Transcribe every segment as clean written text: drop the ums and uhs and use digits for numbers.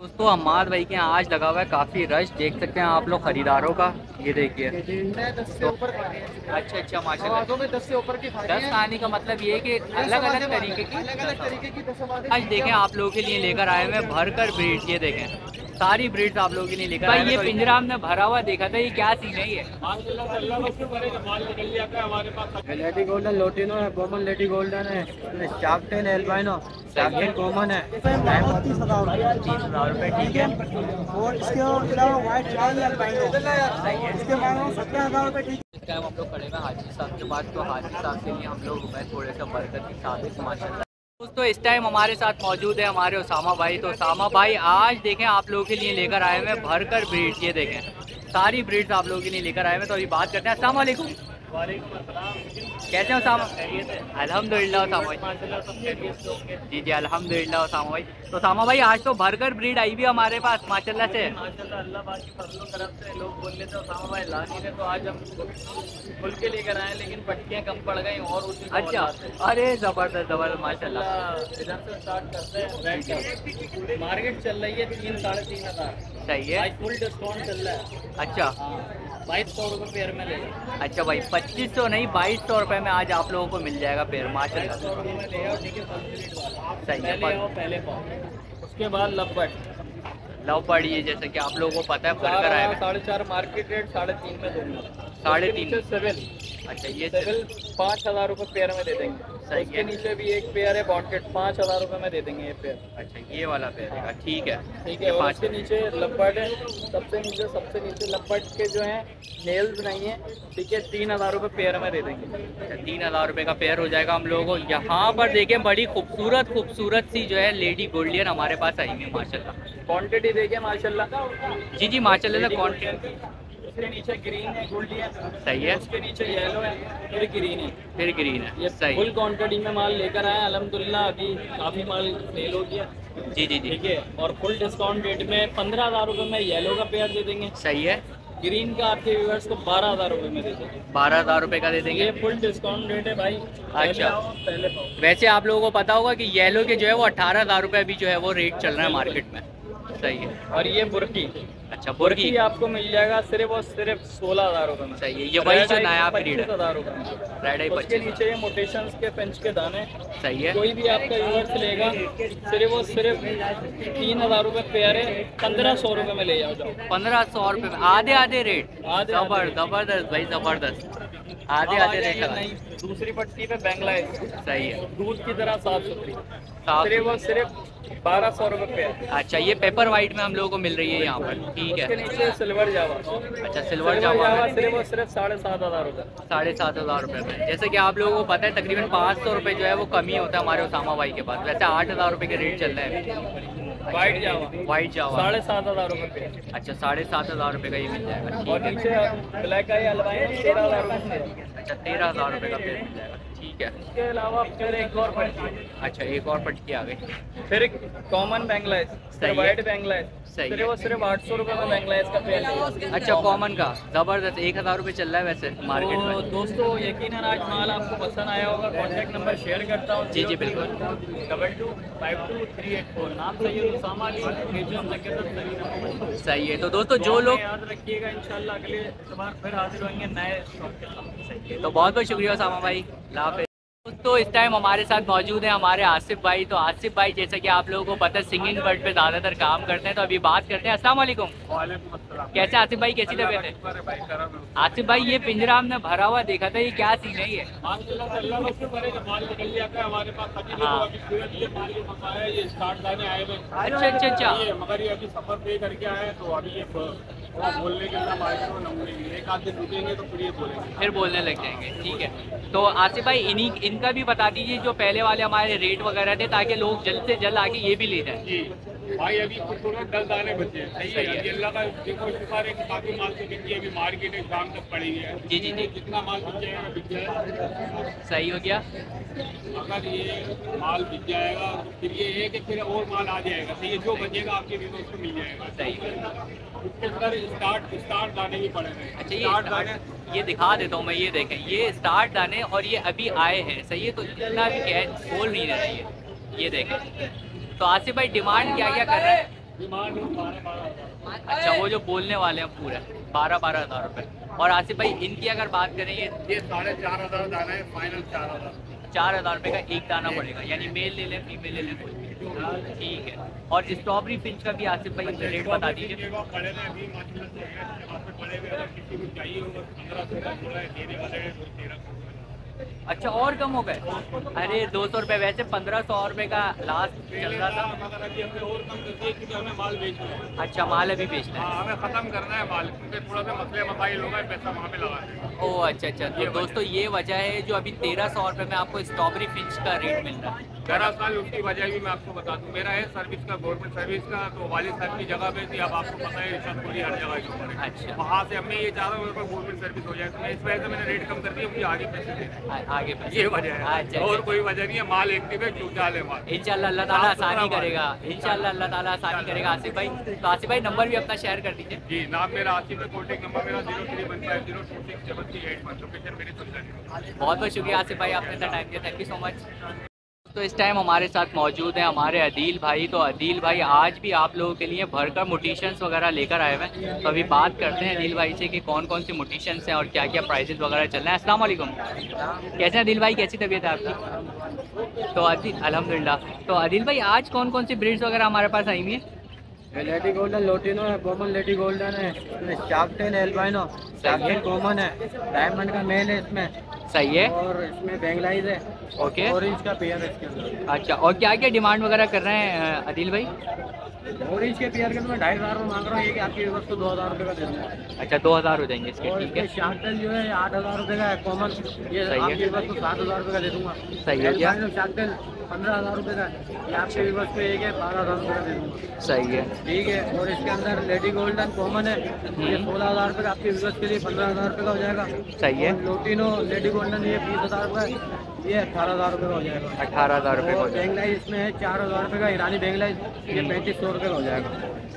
दोस्तों अम्माद भाई के यहाँ आज लगा हुआ है काफ़ी रश, देख सकते हैं आप लोग खरीदारों का। ये देखिए 10 से ऊपर खाने हैं। अच्छा माशाल्लाह। आवाज़ों में 10 से ऊपर की खानी 10 है। खाने का मतलब ये है कि अलग अलग तरीके की अलग अलग तरीके की 10 आवाज़ें आज देखें आप लोगों के लिए लेकर आए हैं भर कर ब्रीड। ये देखें सारी ब्रीड्स आप लोगों के लिए लेकर आए। ये पिंजरा हमने भरा हुआ देखा था, ये क्या सीन है ये? लेडी गोल्डन लोटिनो है, कॉमन लेडी गोल्डन है, शार्कटेन एल्बाइनो, शार्कटेन कॉमन है। 30,000 रुपये, ठीक है। और इसके अलावा व्हाइट चार्ल एल्बाइनो सही है। इसके मांगो 17,000 रुपये। इस टाइम हम लोग खड़े हैं हाजी साहब के पास, तो हाजी साहब के लिए हम लोग रुपए थोड़े से बरकत के साथ ही माशाल्लाह। दोस्तों इस टाइम हमारे साथ मौजूद है हमारे उसामा भाई। तो उसामा भाई आज देखें आप लोगों के लिए लेकर आए हैं भर कर ब्रीड। ये देखें सारी ब्रीड्स आप लोगों के लिए लेकर आए हैं। तो अभी बात करते हैं। अस्सलाम वालेकुम। कैसे हो उसामा? अल्हम्दुलिल्लाह उसामा भाई। जी अल्हम्दुलिल्लाह उसामा भाई। तो उसामा भाई आज तो भरकर ब्रीड आई भी हमारे पास माशाल्लाह से। अल्लाह पाक की फजलों करम से लोग बोल लेते हैं उसामा भाई ला नहीं रहे, तो आज हम खुल के लेकर आए, लेकिन पट्टियाँ कम पड़ गई और उसी को अच्छा, अरे ज़बरदस्त माशाल्लाह। इधर से स्टार्ट करते हैं। मार्केट चल रही है 3-3.5 हज़ार। सही है। आज फुल डिस्काउंट चल रहा है। अच्छा 2200 रुपये पेयर में ले लो। अच्छा भाई 2500 नहीं 2200 रुपये में आज आप लोगों को मिल जाएगा पेड़ माशाल्लाह। 2200 रुपये में ले आओ, ठीक है। फर्स्ट रेट वाला सही है। पहले आओ, पहले पाओ। उसके बाद लवबट लव बर्ड, ये जैसे कि आप लोगों को पता है भरकर आए हुए 4.5 मार्केट रेट, 3.5 में दूंगा। 3.5। सेवन। अच्छा ये सेविल 5,000 रुपये पेयर में दे देंगे। सही उसके है। नीचे भी एक पेयर है बॉन्टेड, 5,000 रुपये में दे देंगे ये पेयर। अच्छा ये वाला पेड़ है, ठीक है। ठीक है। और उसके नीचे लब्बर्ड है, सबसे नीचे लब्बर्ड के जो हैं नेल्स नहीं है, ठीक है। 3,000 रुपये पेयर में दे देंगे। अच्छा 3,000 रुपये का पेयर हो जाएगा हम लोगों को। यहाँ पर देखें बड़ी खूबसूरत सी जो है लेडी गोल्डियन हमारे पास आई हुई है माशाल्लाह। क्वांटिटी देखिए माशाल्लाह। जी माशाल्लाह क्वांटिटी। उसके नीचे ग्रीन है, गोल्डियन। सही है। उसके नीचे येलो है, फिर ग्रीन है। फिर ग्रीन है। ये सही फुल क्वांटिटी में माल लेकर आए अल्हम्दुलिल्लाह। अभी काफ़ी माल सेल हो गया। जी ठीक है। और फुल डिस्काउंट रेट में 15,000 रुपये में येलो का पेयर दे देंगे। सही है। ग्रीन का आपके व्यूअर्स को 12,000 रुपये में दे देंगे। 12,000 रुपये का दे देंगे। ये फुल डिस्काउंट रेट है भाई। अच्छा। पहले पाओ। वैसे आप लोगों को पता होगा कि येलो के जो है वो 18,000 रुपये अभी जो है वो रेट चल रहा है मार्केट में। सही है। और ये बुर्की। अच्छा बुर्की आपको मिल जाएगा सिर्फ और सिर्फ 16,000 रुपये में। सही है। ये वही जो नया ब्रीड है। 25,000 रुपये में। रेड आई उसके 25। नीचे ये मोटेशंस के पिंच के दाने। सही है। कोई भी आपका व्यूअर्स लेगा सिर्फ और सिर्फ 3,000 रुपये पेयर है, 1,500 रुपये में ले जाओ। 1500 रुपये में आधे रेट। आधे जबरदस्त भाई ज़बरदस्त। आधे रेट लगा। नहीं, दूसरी पट्टी पे बांग्लादेश। सही है। दूध की तरह साफ सुथरी, साफ सिर्फ और सिर्फ 1,200 रुपये पेयर। अच्छा ये पेपर वाइट में हम लोगों को मिल रही है यहाँ पर, ठीक उसके है। नीचे सिल्वर जावा। अच्छा सिल्वर जावा सिर्फ और सिर्फ 7,500 रुपये। 7,500 रुपये में। जैसे कि आप लोगों को पता है तकरीबन 500 रुपये जो है वो कमी होता है हमारे उसामा भाई के पास। वैसे 8,000 रुपये के रेट चल रहे हैं। वाइट जावा। वाइट जावा 7,500 रुपये पेयर। अच्छा 7,500 रुपये का ये मिल जाएगा, और ठीक है। नीचे ब्लैक आई अलवाइन 13,000 रुपये। अच्छा 13,000 रुपये का पेड़ मिल जाएगा, ठीक है। इसके अलावा फिर एक और पट्टी। अच्छा एक और पटकी आ गई। फिर कॉमन बांग्लादेश, सही फिर है। वाइट बांग्लादेश। सही सिर्फ और सिर्फ 800 रुपये में बांग्लादेश का पेयर। अच्छा कॉमन का ज़बरदस्त 1,000 रुपये चल रहा है वैसे मार्केट तो में। दोस्तों यकीनन आज माल आपको पसंद आया होगा। कॉन्टैक्ट नंबर शेयर करता हूँ। जी बिल्कुल। 22525384। नाम सैयद उसामा अली, म्यूजियम लगे। सही है। तो दोस्तों जो लोग याद रखिएगा, इंशाल्लाह अगले बार फिर हाजिर होंगे नए स्टॉक के साथ। तो बहुत शुक्रिया उसामा भाई, अल्लाह हाफ़िज़। तो इस टाइम हमारे साथ मौजूद हैं हमारे आसिफ भाई। तो आसिफ भाई जैसा कि आप लोगों को पता है सिंगिंग बर्ड पे ज़्यादातर काम करते हैं। तो अभी बात करते हैं। अस्सलाम वालेकुम। कैसे आसिफ भाई, कैसी तबीयत है? आसिफ भाई ये पिंजरा हमने भरा हुआ देखा था, ये क्या सीन है ये? अच्छा मगर ये अभी सफर पे करके आए, तो अभी ये बोलने के लिए मार्केट एक आध दिन रुकेंगे तो फिर ये बोलेंगे, फिर बोलने लग जाएंगे, ठीक है। तो आसिफ भाई इनका भी बता दीजिए जो पहले वाले हमारे रेट वगैरह थे, ताकि लोग जल्द से जल्द आके ये भी ले जाएं। जी भाई अभी खूबसूरत 10 दाने बचे हैं। सही है। अभी अल्लाह का देखो शुक्र है कि काफी माल तो बिक गया। अभी मार्केट है शाम तक पड़ी है। जी जितना माल बिक जाएगा बिक जाएगा। सही हो गया। अगर ये माल बिक जाएगा तो फिर ये है कि फिर और माल आ जाएगा। सही है। जो बचेगा आपके व्यूअर्स को मिल जाएगा। सही है। इसके अंदर स्टार्ट दाने भी पड़े हैं। अच्छा ये दिखा देता हूँ मैं, ये देखें ये स्टार्ट दाने और ये अभी आए हैं। सही है। तो इतना भी क्या बोल नहीं रहा ये देखें। तो आसिफ भाई डिमांड क्या क्या कर रहे हैं? डिमांड 12,000। अच्छा, वो जो बोलने वाले हैं पूरे 12-12 हज़ार रुपये। और आसिफ भाई इनकी अगर बात करें ये 4,500 दाना है, फाइनल 4,000। 4,000 रुपये का एक दाना पड़ेगा, यानी मेल ले लें फीमेल ले लें कोई भी। ठीक है। और स्ट्रॉबेरी फिंच का भी आसिफ भाई रेट बता दीजिए। पड़े हुए अभी माशाल्लाह पड़े हुए, अगर किसी को चाहिए होगा 1500 का जोड़ा है, देने वाले हैं 1300। अच्छा, और कम हो गए? अरे 200 रुपये, वैसे 1500 रुपये का लास्ट चल रहा था, मगर अभी हमने और कम कर दिया क्योंकि हमें माल बेचना है। अच्छा, माल अभी बेचना है। हाँ, हमें ख़त्म करना है माल, क्योंकि थोड़ा सा मसले मसाइल होगा, पैसा वहाँ पे लगा देंगे। ओह अच्छा अच्छा, तो दोस्तों ये वजह है जो अभी 1300 रुपये में आपको स्ट्रॉबेरी फिंच का रेट मिल रहा है। दरअसल उसकी वजह भी मैं आपको बता दूं, मेरा है सर्विस का, गवर्नमेंट सर्विस का, तो वालिद साहब की जगह पे थी, अब आपको पता है रिश्वतखोरी हर जगह के ऊपर है। अच्छा, वहाँ से हमने ये चाह रहा हूँ मेरे को गवर्नमेंट सर्विस हो जाए, तो मैं इस वजह से मैंने रेट कम कर दिया, मुझे आगे पैसे देने, आगे पैसे। ये वजह है। अच्छा, और कोई वजह नहीं है, माल एक्टिव है, चूचाल है माल। इंशाल्लाह अल्लाह ताला आसानी करेगा, इंशाल्लाह अल्लाह ताला आसानी करेगा। आसिफ भाई, तो आसिफ भाई नंबर भी अपना शेयर कर दीजिए। जी, नाम मेरा आसिफ है, कॉन्टेक्ट नंबर मेरा 0315026738, लोकेशन मेरी सुल्तान। बहुत बहुत शुक्रिया आसिफ भाई, आपने इतना टाइम दिया, थैंक यू सो मच। तो इस टाइम हमारे साथ मौजूद हैं हमारे अदील भाई। तो अदील भाई आज भी आप लोगों के लिए भरकर मोटिशंस वगैरह लेकर आए हुए हैं। तो अभी बात करते हैं अदील भाई से कि कौन कौन सी मोटिशंस हैं और क्या क्या प्राइजेस वगैरह चल रहे हैं। अस्सलाम वालेकुम, कैसे हैं अदील भाई, कैसी तबीयत है आपकी? तो अदील अल्हम्दुलिल्लाह। तो अदील भाई आज कौन कौन सी ब्रीड्स वगैरह हमारे पास आई हुई हैं? लेडी गोल्डन लोटिनो है, कॉमन लेडी गोल्डन है, शार्कटेन एल्बाइनो, शार्कटेन कॉमन है, डायमंड का मेल है इसमें, सही है, और इसमें बेंगलाइज है, ओके, ऑरेंज का पेयर है इसके अंदर। अच्छा, और क्या क्या डिमांड वगैरह कर रहे हैं अदील भाई? ऑरेंज के पेयर के अंदर मैं 2,500 में मांग रहा हूँ, ये कि आपकी व्यवस्था 2,000 रुपये का दे दूँगा। अच्छा, 2000 हो जाएंगे इसके, और ठीक है। इसके शार्कटेन जो है 8,000 रुपये का है कॉमन, ये सही है। आपकी व्यवस्था 7,000 रुपये का दे दूँगा। सही है क्या? शार्कटेन 15,000 रुपये का है, ये आपके व्यवस्था एक है 12,000 रुपये का दे दूँगा। सही है, ठीक है। और इसके अंदर लेडी गोल्डन कॉमन है, ये 16,000 रुपये का, आपकी विगत के लिए 15,000 रुपये का हो जाएगा। सही है, और लोटिनो लेडी गोल्डन ये 20,000 रुपये का, ये 18,000 रुपये का हो जाएगा। 18,000 रुपये का हो और जाएगा। बेंगलाइज इसमें है 4,000 रुपये का, ईरानी बेंगलाइज ये 3,500 रुपये का हो जाएगा।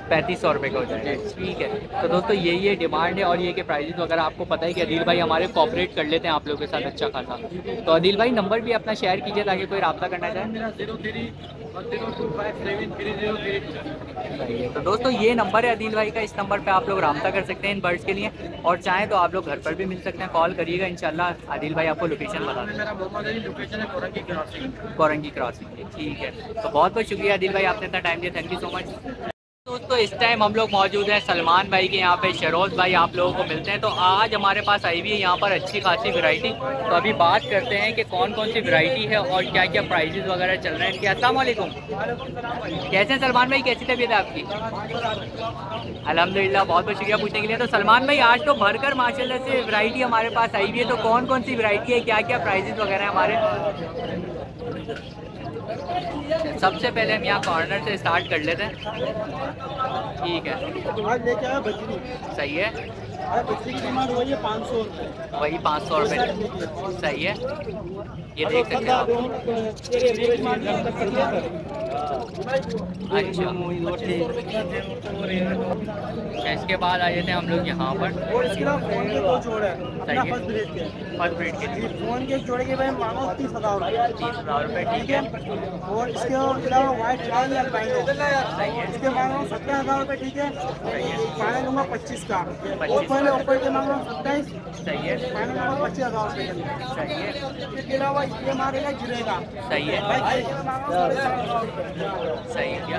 3,500 रुपये का हो जाएगा, ठीक है। तो दोस्तों ये डिमांड है और ये के प्राइजेस वगैरह आपको पता है कि अदील भाई हमारे कोऑपरेट कर लेते हैं आप लोगों के साथ अच्छा खासा। तो अदील भाई नंबर भी अपना शेयर कीजिए ताकि कोई रब्ता करना चाहे। मेरा 0310257332। सही है। तो दोस्तों ये नंबर है अदील भाई का, इस नंबर पे आप लोग रब्ता कर सकते हैं इन बर्ड्स के लिए, और चाहें तो आप लोग घर पर भी मिल सकते हैं, कॉल करिएगा, इंशाल्लाह अदील भाई आपको लोकेशन बता देंगे। मेरा मोहम्मद अली, लोकेशन है कोरंगी क्रॉसिंग। कोरंगी क्रॉसिंग, ठीक है। तो बहुत बहुत शुक्रिया अदील भाई, आपने इतना टाइम दिया, थैंक यू सो मच। दोस्तों इस टाइम हम लोग मौजूद हैं सलमान भाई के यहाँ पे, शरोज भाई आप लोगों को मिलते हैं। तो आज हमारे पास आई हुई है यहाँ पर अच्छी खासी वैरायटी। तो अभी बात करते हैं कि कौन कौन सी वैरायटी है और क्या क्या प्राइजेस वगैरह चल रहे हैं इनके। अस्सलाम वालेकुम, कैसे हैं सलमान भाई, कैसी तबीयत है आपकी? अल्हम्दुलिल्लाह, बहुत बहुत शुक्रिया पूछने के लिए। तो सलमान भाई आज तो भरकर माशाल्लाह से वैरायटी हमारे पास आई हुई है, तो कौन कौन सी वैरायटी है, क्या क्या प्राइजेस वगैरह है हमारे? सबसे पहले हम यहाँ कॉर्नर से स्टार्ट कर लेते हैं, ठीक है। आज लेके आया बजरी, सही है, बजरी की डिमांड वही है 500 रुपये, वही 500 रुपये, सही है। ये देख सकते हैं आप, अच्छा। इसके बाद आ जाते हैं हम लोग यहाँ पर, और इसके अलावा फोन के 2 जोड़े हैं, सही है। फर्स्ट ब्रेड के, फर्स्ट ब्रीड के लिए फोन के जोड़े के भाई मांगो 30,000 रुपये, 30,000 रुपये, ठीक है। और इसके अलावा व्हाइट चार्ज या पैंगो, सही है, इसके मांग रहा हूँ 17,000 रुपये, ठीक है। फाइनल दूंगा 25 का, और पहले ऊपर के मांग रहा हूँ 27, सही है, फाइनल दूंगा 25,000 रुपये के। सही है, इसके अलावा ये मारेगा गिरेगा, सही है, भाई ये मांग रहा हूँ 4,500 सही है क्या।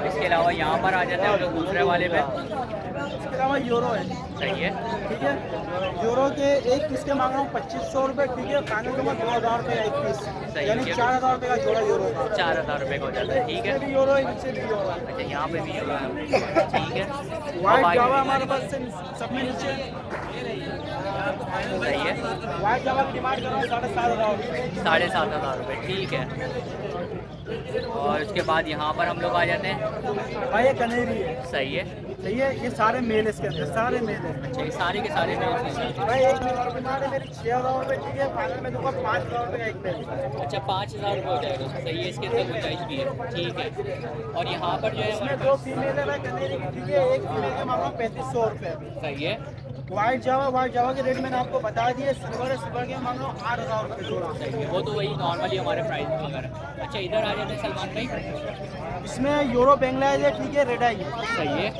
इसके अलावा यहाँ पर आ जाते हैं हम लोग दूसरे वाले पे, इसके अलावा यूरो है, सही है, ठीक है। यूरो के एक पीस के मांग रहा हूँ 2,500 रुपये, ठीक है। फाइनल दूंगा 2,000 रुपये एक पीस, सही यानी है। 4,000 रुपये का जोड़ा यूरो का। 4,000 रुपये का हो जाता है, ठीक इसमें है। भी यूरो है, नीचे भी यूरो है। अच्छा, यहाँ पे भी है, ठीक है। व्हाइट और जावा हमारे पास से सब में नीचे, सही है, व्हाइट जावा की डिमांड कर रहा हूँ 7,500 रुपये। 7,500 रुपये, ठीक है। और उसके बाद यहाँ पर हम लोग आ जाते हैं, भाई ये कनेरी है, सही है। सही है। ये सारे मेल है, इसके अंदर सारे मेल है। अच्छा, ये सारे के सारे मेल हैं। भाई एक मेल की डिमांड है मेरी 6,000 रुपये, ठीक है। फाइनल में दूंगा 5,000 रुपये का एक मेल। अच्छा, 5,000 रुपये हो जाएगा, सही है। इसके अंदर गुंजाइश भी है, ठीक है। और यहाँ पर जो है इसमें 2 फीमेल है भाई कनेरी की, ठीक है। एक फीमेल के मांगा 3,500 रुपये, सही है, व्हाइट जावा के रेट मैंने आपको बता दिए। सिल्वर के मांग रहा हूँ 8,000 रुपये जोड़ा। वो तो वही नॉर्मली हमारे प्राइस वगैरह। अच्छा इधर आ जाते हैं सलमान भाई। इसमें यूरो बेंगलादेश है, ठीक है, रेड आई है सही है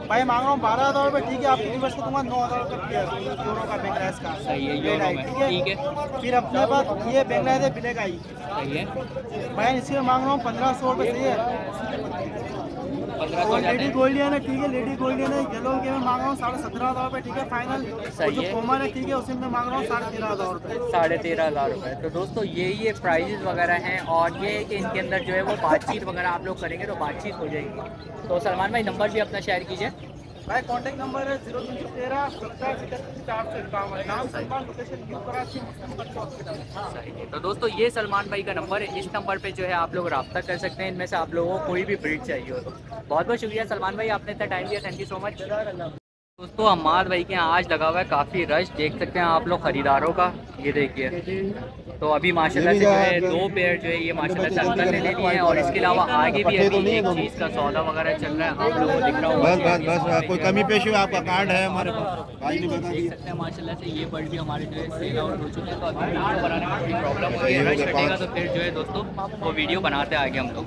भाई, मांग रहा हूँ 12,000 रुपये, ठीक है। आपके व्यूअर्स को दूंगा 9,000 रुपये यूरो का बेंगलादेश का। सही है रेड आई, ठीक है। फिर अपने पास ये बेंगलादेश है, ब्लैक आई सही है भाई, इसमें मांग रहा हूँ 1,500 रुपये, सही है। 1500 और जाते लेडी हैं। गोल्डियन है, ठीक है, लेडी गोल्डियन है येलो के में मांग रहा हूँ 17,500 रुपये, ठीक है, फाइनल। सही जो है। कॉमन है, ठीक है, उसी में मांग रहा हूँ 13,500 रुपये। 13,500 रुपये। तो दोस्तों ये प्राइजेस वगैरह हैं और ये है कि इनके अंदर जो है वो बातचीत वगैरह आप लोग करेंगे तो बातचीत हो जाएगी। तो सलमान भाई नंबर भी अपना शेयर कीजिए। भाई कॉन्टैक्ट नंबर है 0313 70 451। नाम सलमान, लोकेशन न्यू कराची, मुस्लिम बच्चों हॉस्पिटल। सही है। तो दोस्तों ये सलमान भाई का नंबर है, इस नंबर पे जो है आप लोग रब्ता कर सकते हैं। इनमें से आप लोगों को कोई भी ब्रीड चाहिए हो तो। बहुत बहुत शुक्रिया सलमान भाई, आपने इतना टाइम दिया, थैंक यू सो मच। दोस्तों अम्माद भाई के यहाँ आज लगा हुआ है काफ़ी रश, देख सकते हैं आप लोग खरीदारों का। ये देखिए तो अभी माशाल्लाह से जो है 2 पेयर जो है ये माशाल्लाह से अंकल ने ले लिए हैं और इसके अलावा आगे भी अभी एक चीज़ का सौदा वगैरह चल रहा है, आप लोगों को दिख रहा होगा। बस कोई कमी पेशी हो आपका कार्ड है हमारे पास, भाई ने बता देख दिया। सकते हैं माशाल्लाह से ये बर्ड भी हमारे जो है सेल आउट हो चुके हैं। तो अभी वीडियो बनाने में थोड़ी प्रॉब्लम हो रही है, रश कटेगा तो फिर जो है दोस्तों वो वीडियो बनाते आगे हम लोग।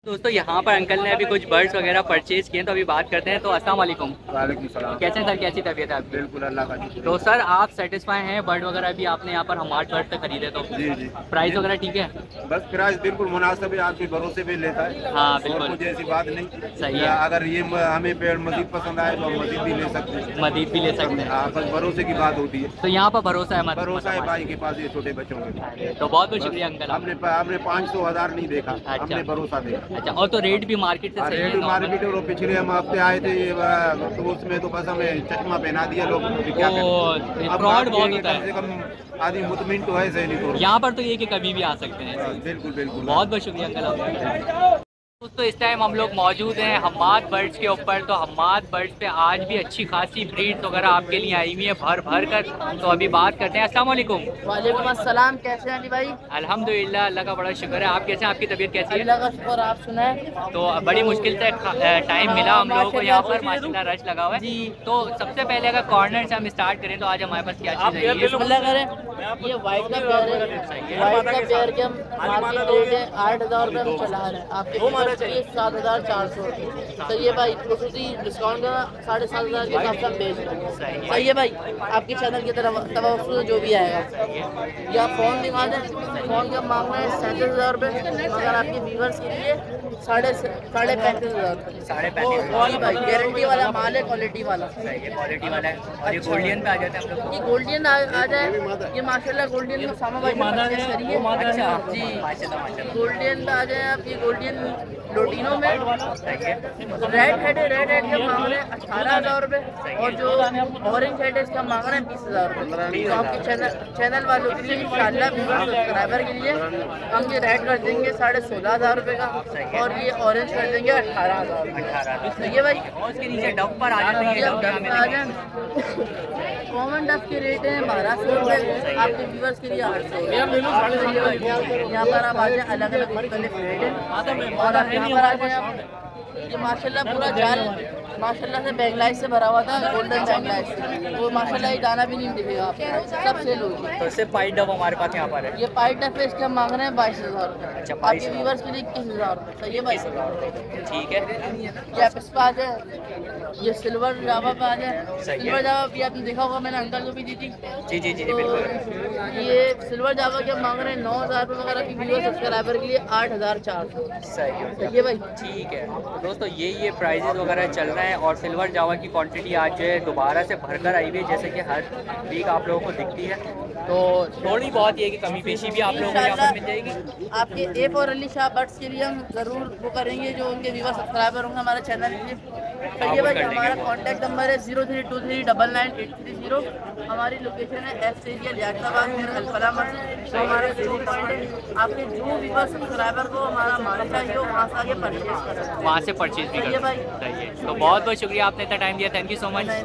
दोस्तों यहाँ पर अंकल ने अभी कुछ बर्ड्स वगैरह परचेज किए, तो अभी बात करते हैं। तो अस्सलाम वालेकुम। वालेकुम सलाम। कैसे सर, कैसी तबीयत है आपकी? बिल्कुल अल्लाह का शुक्र। तो सर आप सेटिस्फाई हैं बर्ड वगैरह भी आपने यहाँ पर हमारे बर्ड से खरीदे तो? जी जी। प्राइस वगैरह ठीक है? बस प्राइस बिल्कुल मुनासिब है, आपके भरोसे पे लेता है। हाँ और बिल्कुल मुझे ऐसी बात नहीं। सही है। अगर ये हमें पेड़ मजीद पसंद आए तो हम मजीद भी ले सकते हैं। मजीद भी ले सकते हैं। हाँ बस भरोसे की बात होती है। तो यहाँ पर भरोसा है मतलब? भरोसा है भाई के पास, ये छोटे बच्चों के। तो बहुत बहुत शुक्रिया अंकल। हमने 500,000 नहीं देखा, हमने भरोसा देखा। अच्छा, और तो रेट भी मार्केट से सही है? रेट मार्केट और पिछले हम हफ्ते आए थे तो उसमें तो बस हमें चश्मा पहना दिया लोग, क्या करें। अब फ्रॉड बहुत होता कम है। से कम आदमी मुतमिन तो है, सही नहीं तो यहाँ पर तो ये कि कभी भी आ सकते हैं। बिल्कुल बिल्कुल। बहुत बहुत शुक्रिया अंकल आपका। दोस्तों इस टाइम हम लोग मौजूद हैं हम्माद बर्ड्स के ऊपर। तो हम्माद बर्ड्स पे आज भी अच्छी खासी ब्रीड्स वगैरह आपके लिए आई हुई है भर भर कर। तो अभी बात करते हैं। अस्सलाम वालेकुम। वालेकुम अस्सलाम, कैसे हैं अली भाई? अल्हम्दुलिल्लाह, अल्लाह का बड़ा शुक्र है। आप कैसे हैं, आपकी तबीयत कैसी है? अल्लाह का शुक्र, आप सुनाए? तो बड़ी मुश्किल से टाइम मिला हम लोगों को यहाँ पर, माशाल्लाह रश लगा हुआ है जी। तो सबसे पहले अगर कॉर्नर से हम स्टार्ट करें तो आज हमारे पास क्या चीज़ है? बिस्मिल्लाह करें। ये वाइट का पेयर है, वाइट का पेयर के हम मार्केट रेट है 8,000 रुपये हम चला रहे हैं। आपके व्यूअर्स के लिए 7,400। तो ये भाई खसूसी डिस्काउंट का 7,500 के हिसाब से हम बेच रहे हैं। सही है भाई, आपके चैनल की तरफ तवज्जो जो भी आएगा। या फ़ोन दिखा दें, फ़ोन का मांग रहे हैं 37,000 रुपये, मगर आपके व्यूअर्स के लिए 35,500 रुपये। 35,500 भाई गारंटी वाला माल है, क्वालिटी वाला। सही है, क्वालिटी वाला है। और ये गोल्डियन पे आ जाते हैं हम लोग। ये गोल्डियन आ जाए, ये माशाल्लाह गोल्डियन में सामा भाई परचेस करिए। अच्छा जी माशाल्लाह माशाल्लाह। गोल्डियन पे आ जाए आप। ये गोल्डियन लोटिनो में सही है। रेड हेड के मांग रहे हैं 18,000 रुपये और जो ऑरेंज हेड है इसका मांग रहे हैं 20,000 रुपये। तो आपके चैनल वालों के लिए इंशाल्लाह सब्सक्राइबर के लिए हम ये रेड कर देंगे 16,500 रुपये का और ये ऑरेंज कर देंगे 18,000 रुपये। तो ये भाई और उसके नीचे डब पर आ जाते हैं। ये डफ पे आ जाए। कॉमन डफ के रेट हैं 1,200 रुपये, आपके व्यूवर्स के लिए 800। यहाँ पर आप आ जाए, अलग अलग मुख्तलिफ रेट है। और आप यहाँ पर आ जाए आप, ये माशाल्लाह पूरा जाल माशाल्लाह से बैंगलाइज से भरा हुआ था, गोल्डन बैंगलाइज से। वो माशाल्लाह ये दाना भी नहीं दिखेगा आपको, सब सेल होगी। तो इससे पाइट डब हमारे पास यहाँ पर है। ये पाइट डफ है, इसके हम मांग रहे हैं 22,000 रुपये। अच्छा, आपके व्यूवर्स के लिए 21,000 रुपये। सही है भाई? ठीक है। ये आप इस पर आ जाए, ये सिल्वर जावा पे आ जाए। सिल्वर जावा भी आपने देखा होगा, मैंने अंकल को भी दी थी। जी जी जी तो बिल्कुल। ये सिल्वर जावा के हम मांग रहे हैं 9,000 रुपये, मगर आपकी व्यूअर सब्सक्राइबर के लिए 8,400। सही है। सही है भाई? ठीक है। तो दोस्तों ये प्राइजेस वगैरह चल रहे हैं और सिल्वर जावा की क्वांटिटी आज जो है दोबारा से भरकर आई हुई है, जैसे कि हर वीक आप लोगों को दिखती है। तो थोड़ी बहुत ये कि कमी पेशी भी आप लोगों को यहाँ पर मिल जाएगी। आपके एफ और अली शाह बर्ड्स के लिए हम ज़रूर वो करेंगे, जो उनके व्यूअर सब्सक्राइबर होंगे हमारे चैनल के लिए। चलिए भाई, हमारा कॉन्टैक्ट नंबर है 0323999830। हमारी लोकेशन है एफ एरिया लियाकताबाद में अलफला मस्जिद। तो हमारा सेलिंग पॉइंट है, आपके जो व्यूअर सब्सक्राइबर को हमारा माल चाहिए हो वहाँ से आगे परचेज करें, वहाँ से परचेज भी सही है कर भाई? सही है। तो बहुत बहुत शुक्रिया, आपने इतना टाइम दिया, थैंक यू सो मच। नहीं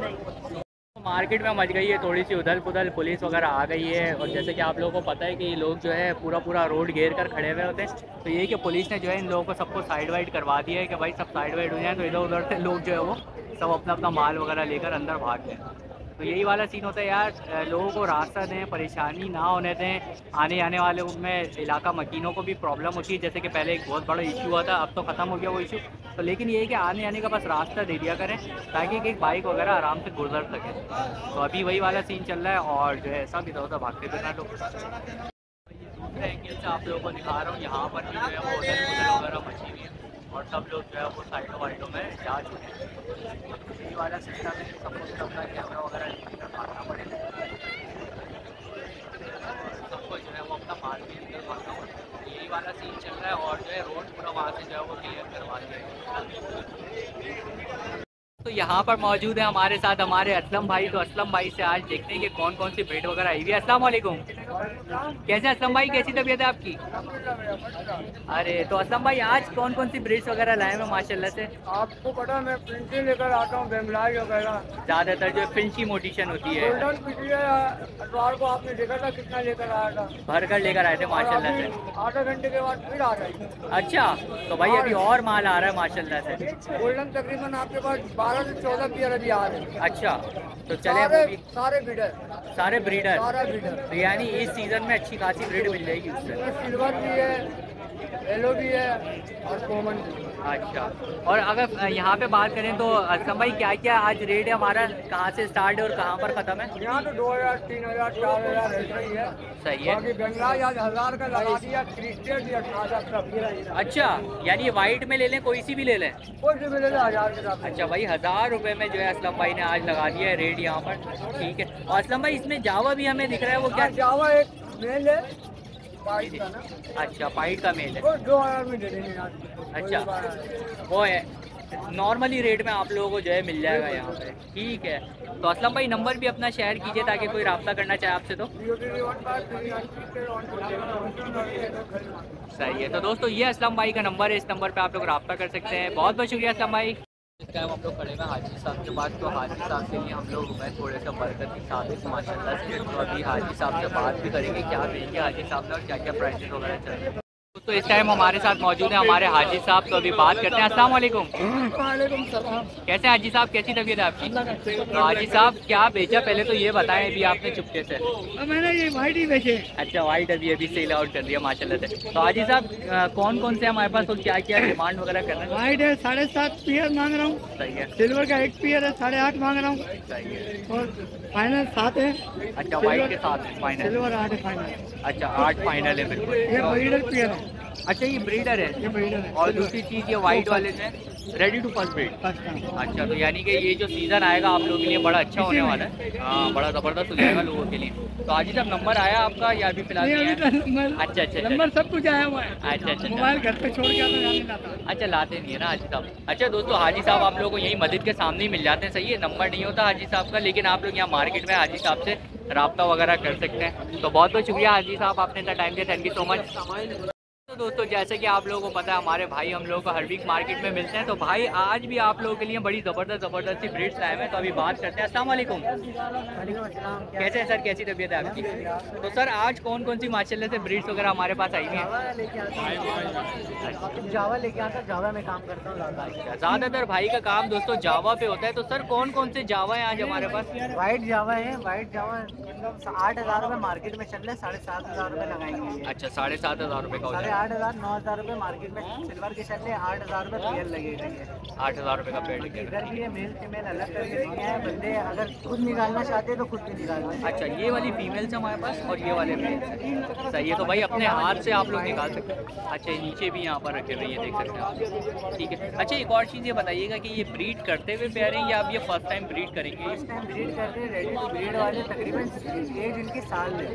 मार्केट में मच गई है थोड़ी सी उधल पुधल, पुलिस वगैरह आ गई है और जैसे कि आप लोगों को पता है कि ये लोग जो है पूरा रोड घेर कर खड़े हुए होते हैं। तो ये कि पुलिस ने जो है इन लोगों को सबको साइड वाइड करवा दिया है कि भाई सब साइड वाइड हो जाए, तो इधर उधर से लोग जो है वो सब अपना अपना माल वगैरह लेकर अंदर भाग गए। तो यही वाला सीन होता है यार, लोगों को रास्ता दें, परेशानी ना होने दें। आने वाले उनमें इलाका मकीनों को भी प्रॉब्लम होती है, जैसे कि पहले एक बहुत बड़ा इशू हुआ था, अब तो ख़त्म हो गया वो इशू। तो लेकिन ये है कि आने का बस रास्ता दे दिया करें ताकि एक बाइक वगैरह आराम से गुजर सके। तो अभी वही वाला सीन चल रहा है और जो है सब इधर उधर भागते फिरना लोग। दूसरे एंगल से आप लोगों को दिखा रहा हूँ, यहाँ पर भी जो है वो होटल वगैरह मची हुई है और सब लोग जो है वो साइडों वाइडों में जा चुके हैं। यही वाला सिस्टम है, सबको अपना कैमरा वगैरह लेकर भागना पड़ेगा, सबको जो है वो अपना माल भी लेकर भागना पड़ेगा। यही वाला सीन चल रहा है और जो है रोड पूरा वहाँ से जो है वो क्लियर करवा दिया। तो यहाँ पर मौजूद है हमारे साथ हमारे असलम भाई। तो असलम भाई से आज देखते हैं कि कौन कौन सी ब्रीड वगैरह आई हुई है। अस्सलाम वालेकुम, कैसे असलम भाई, कैसी तबीयत है आपकी? अरे तो असलम भाई आज कौन कौन सी ब्रीड्स वगैरह लाए हैं माशाल्लाह से? आपको पता मैं प्रिंटी लेकर आता हूँ, बेमलाई वगैरह ज़्यादातर जो फिंच की मोटिशन होती है। गोल्डन पिछले अखबार को आपने देखा था कितना लेकर आया था, भर कर लेकर आए थे माशाल्लाह से। आधा घंटे के बाद फिर आ रही। अच्छा, तो भाई अभी और माल आ रहा है माशाल्लाह से। गोल्डन तकरीबन आपके पास 12 से 14 पेयर अभी आ रहे हैं। अच्छा, तो चले वो भी सारे ब्रीडर, सारे ब्रीडर, सारा ब्रीडर। तो यानी इस सीज़न में अच्छी खासी ब्रीड मिल जाएगी उससे। सिल्वर भी है, येलो भी है और कॉमन भी। अच्छा, और अगर यहाँ पे बात करें तो असलम भाई क्या क्या आज रेट है हमारा, कहाँ से स्टार्ट है और कहाँ पर ख़त्म है? यहाँ तो 2000, 3000, 4000 ऐसा ही है। सही है। बाकी गंगा आज 1000 का लगा दिया, क्रिस्टेट भी 18,000 का। अच्छा, यानी वाइट में ले लें, कोई सी भी ले लें? कोई से मिलेगा 1000 के साथ। अच्छा भाई, 1000 रुपये में जो है असलम भाई ने आज लगा दिया है रेट यहाँ पर। ठीक है, और असलम भाई इसमें जावा भी हमें दिख रहा है, वो क्या? जावा एक मेल है, पाइट का ना। अच्छा, पाइट का मेल है। वो 2000 में दे देंगे आज। अच्छा, वो है नॉर्मली रेट में आप लोगों को जो है मिल जाएगा यहाँ पे। ठीक है, तो असलम भाई नंबर भी अपना शेयर कीजिए ताकि कोई रब्ता करना चाहे आपसे तो। सही है, तो दोस्तों ये असलम भाई का नंबर है, इस नंबर पे आप लोग रब्ता कर सकते हैं। बहुत बहुत शुक्रिया असलम भाई। इस टाइम हम लोग खड़े हैं हाजी साहब के पास। तो हाजी साहब के लिए हम लोग मैं थोड़े सा बरकत के साथ इस माशाल्लाह से। तो अभी हाजी साहब से बात भी करेंगे क्या देंगे हाजी साहब ने और क्या क्या प्राइसेस वगैरह चल रहे हैं। तो इस टाइम हमारे साथ मौजूद हैं हमारे हाजी साहब, तो अभी बात करते हैं। अस्सलाम वालेकुम। वालेकुम सलाम। कैसे हाजी साहब, कैसी तबीयत है आपकी? तो हाजी साहब क्या बेचा पहले तो ये बताएं अभी आपने चुपके से? मैंने ये वाइट ही बेचे। अच्छा, वाइट अभी सेल आउट कर दिया माशाल्लाह से। तो हाजी साहब कौन कौन से हमारे पास और क्या क्या डिमांड वगैरह कर रहे हैं? वाइट है 7.5 पेयर मांग रहा हूँ। सही है। सिल्वर का 1 पेयर है 8.5 मांग रहा हूँ। सही है। और फाइनल 7 है। अच्छा, वाइट के साथ फाइनल। सिल्वर 8 है फाइनल। अच्छा, 8 फाइनल है बिल्कुल। ये ब्रीडर पेयर है। अच्छा, ये ब्रीडर है। ये ब्रीडर है। और दूसरी चीज़ ये वाइट वाले हैं रेडी टू फर्स्ट ब्रीड। अच्छा, तो यानी कि ये जो सीज़न आएगा आप लोगों के लिए बड़ा अच्छा होने वाला है। हाँ, बड़ा ज़बरदस्त हो जाएगा लोगों के लिए। तो हाजी साहब नंबर आया आपका या अभी फिलहाल नहीं है? अच्छा, नंबर सब कुछ आया हुआ है। अच्छा, मोबाइल घर पे छोड़ के आता जाने लाता। अच्छा, लाते नहीं है ना हाजी साहब। अच्छा दोस्तों, हाजी साहब आप लोगों को यही मस्जिद के सामने ही मिल जाते हैं। सही है, नंबर नहीं होता हाजी साहब का, लेकिन आप लोग यहाँ मार्केट में हाजी साहब से रब्ता वगैरह कर सकते हैं। तो बहुत बहुत शुक्रिया हाजी साहब, आपने इतना टाइम दिया, थैंक यू सो मच। तो दोस्तों जैसे कि आप लोगों को पता है हमारे भाई हम लोगों को हर वीक मार्केट में मिलते हैं। तो भाई आज भी आप लोगों के लिए बड़ी ज़बरदस्त सी ब्रीड्स लाए हैं। तो अभी बात करते हैं। अस्सलाम वालेकुम। कैसे हैं सर, कैसी तबीयत है आपकी? तो सर आज कौन कौन सी माशाल्लाह से ब्रीड्स वगैरह हमारे पास आई हुई हैं? जावा लेके आता, जावा में काम करता हूँ। ज़्यादातर भाई का काम दोस्तों जावा पे होता है। तो सर कौन कौन से जावा हैं आज हमारे पास? वाइट जावा है, वाइट जावा 8,000 रुपये मार्केट में चल रहे हैं, 7,500 रुपये लगाएंगे। अच्छा, 7,500 रुपये का हो जाएगा। 8,000, 9,000 रुपये मार्केट में सिल्वर के चल रहे हैं, 8,000 रुपये पेयर लगेगा। 8,000 रुपये का पेड़। इधर भी है मेल फीमेल अलग करके देखे हैं बंदे, अगर खुद निकालना चाहते हैं तो खुद भी निकाल लें। अच्छा, ये वाली फीमेल्स है हमारे पास और ये वाले मेल्स। सही है, तो भाई अपने हाथ से आप लोग निकाल सकते हैं। अच्छा, नीचे भी यहाँ पर रखे हुए ये देख सकते हैं आप। ठीक है। अच्छा, एक और चीज़ ये बताइएगा कि ये ब्रीड करते हुए पेयर हैं या आप ये फर्स्ट टाइम ब्रीड करेंगे? फर्स्ट टाइम ब्रीड कर रहे हैं, रेडी टू ब्रीड वाले तकरीबन एज इनकी साल है।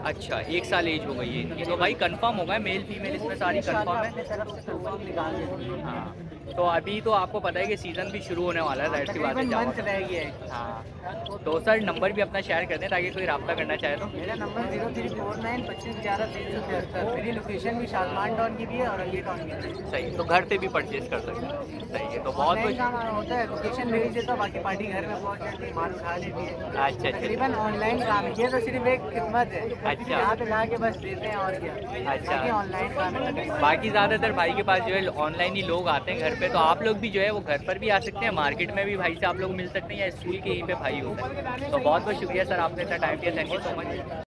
अच्छा, 1 साल एज हो गई है इनकी। तो भाई कंफर्म होगा मेल फीमेल इसमें सारी कंफर्म है? अपने तरफ से कंफर्म निकाल देते हैं। हाँ, तो अभी तो आपको पता है कि सीज़न भी शुरू होने वाला है, जाहिर सी बात है जावा मंथ रह गया है। हाँ, तो सर नंबर भी अपना शेयर कर दें ताकि कोई रब्ता करना चाहे तो। मेरा नंबर 0349 2511 मेरी लोकेशन भी शालमान टाउन की भी है और रंगी टाउन की है। सही, तो घर से भी परचेज कर सकते हैं। सही है, तो बहुत ऑनलाइन कुछ। काम होता है, लोकेशन भेज देता हूँ, बाकी पार्टी घर में पहुँच जाती है, माल उठा लेती है। अच्छा, तकरीबन ऑनलाइन काम ये तो सिर्फ एक खिदमत है। अच्छा। यहाँ पे ला के बस देते हैं और क्या। अच्छा। बाकी ऑनलाइन काम है। बाकी ज़्यादातर भाई के पास जो है ऑनलाइन ही लोग आते हैं घर पे, तो आप लोग भी जो है वो घर पर भी आ सकते हैं, मार्केट में भी भाई से आप लोग मिल सकते हैं, या स्कूल के यहीं पे भाई हो सकते हैं। तो बहुत बहुत शुक्रिया सर, आपने इतना टाइम दिया, थैंक यू सो मच।